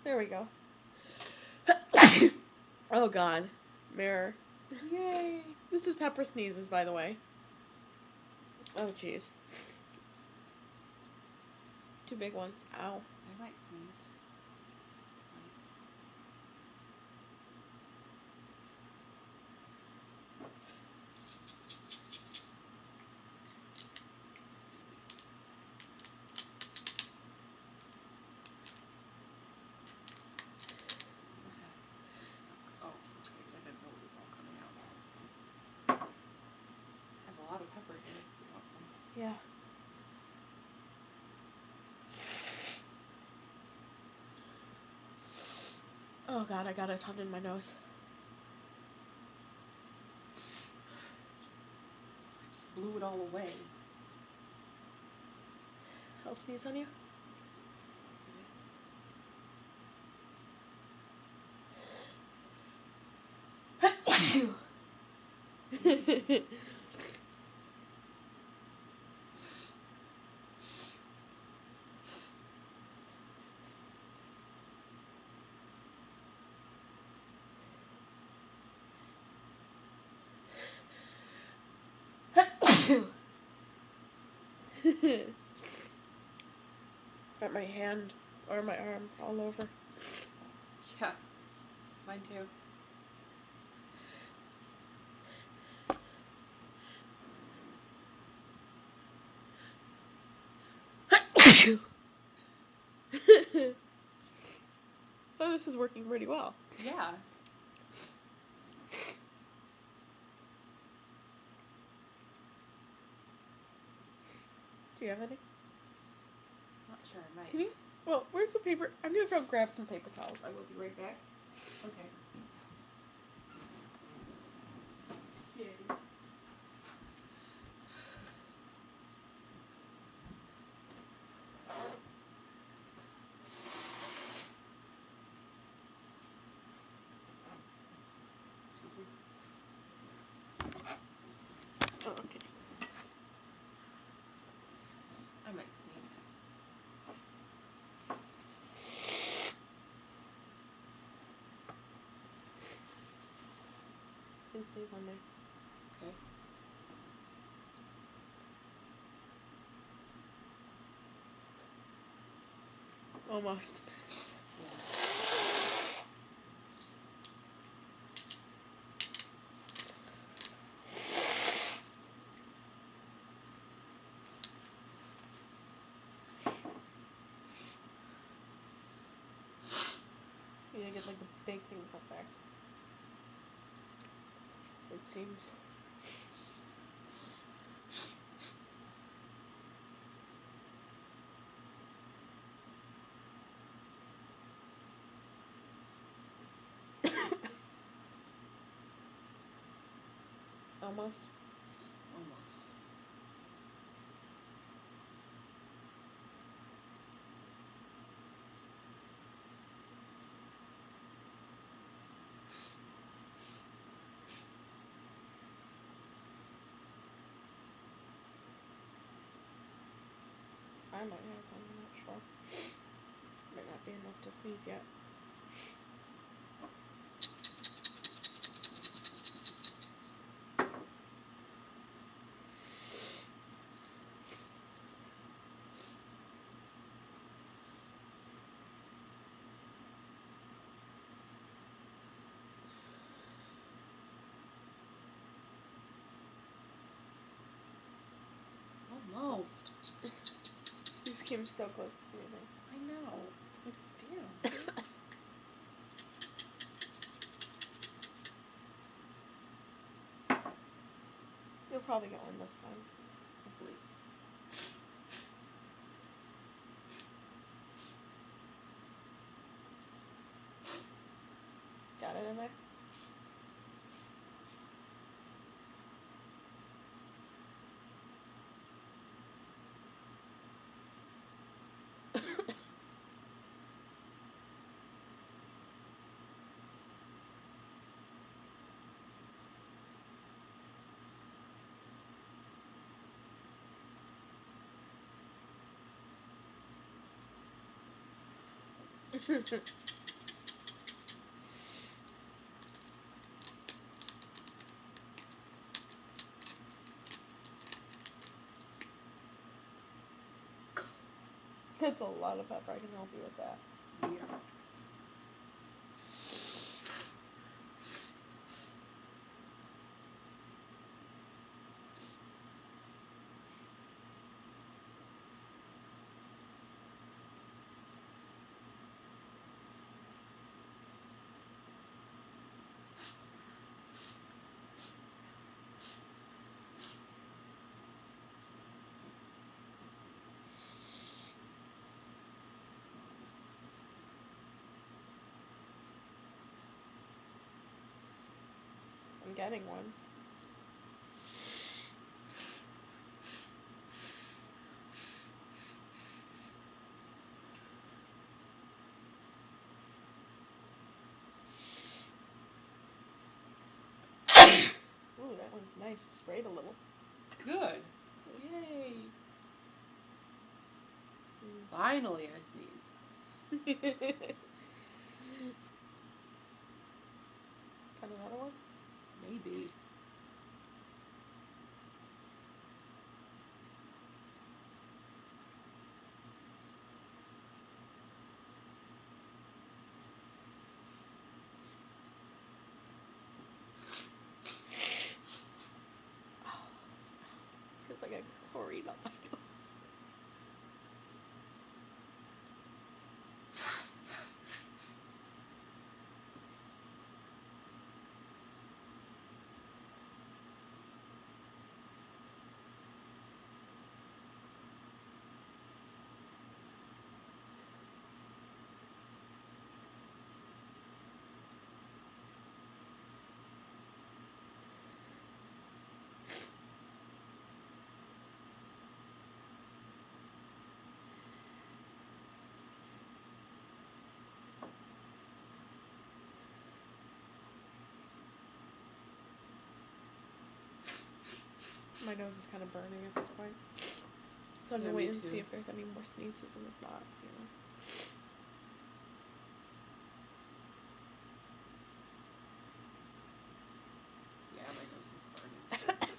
There we go. Oh god. Mirror. Yay. This is Pepper Sneezes, by the way. Oh jeez. 2 big ones. Ow. I might sneeze. Oh, okay. I didn't know it was all coming out. I have a lot of pepper here if you want some. Yeah. Oh god, I got a ton in my nose. I just blew it all away. I'll sneeze on you. Got my hand or my arms all over. Yeah. Mine too. Oh, this is working pretty well. Yeah. Do you have any? Not sure. I might. Can you? Well, where's the paper? I'm gonna go grab some paper towels. I will be right back. Okay. Excuse me. Oh, okay. I might sneeze. It stays on there. Okay. Almost. Yeah. You gotta get like the big things up there. It seems. Almost. Almost. I might have, I'm not sure. Might not be enough to sneeze yet. Almost. You just came so close to sneezing. I know. Like, damn. You'll probably get one this time. Hopefully. Got it in there? That's a lot of pepper. I can help you with that. Yeah. I'm getting one. Ooh, that one's nice. It sprayed a little. Good. Yay. Finally, I sneezed. Got another one? Maybe. Feels like a chlorine on my nose. My nose is kind of burning at this point. So I'm Yeah, gonna me wait and too. see if there's any more sneezes, and if not, you know. Yeah, my nose is burning.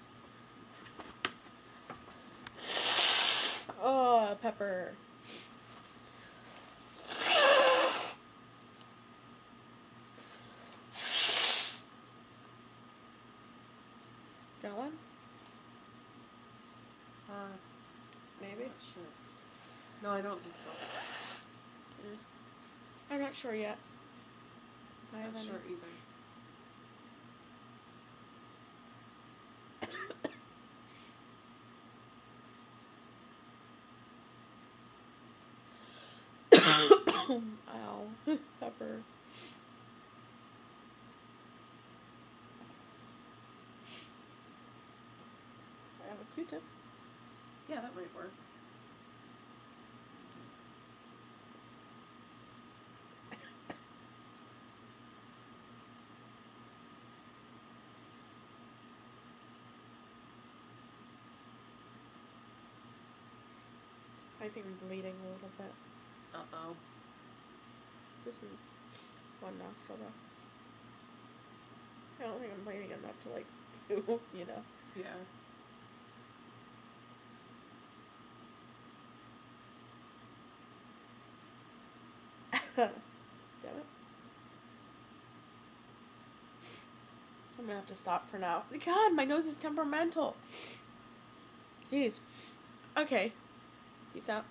Oh, pepper. Got one? Maybe? Not sure. No, I don't think so. I'm not sure yet. I have Not any. sure either. Ow. Pepper. I have a Q-tip. Yeah, that might work. I think I'm bleeding a little bit. Uh-oh. Just in one nostril though. I don't think I'm bleeding enough to like do, you know. Yeah. Damn it. I'm gonna have to stop for now. God, my nose is temperamental. Jeez. Okay. Peace out.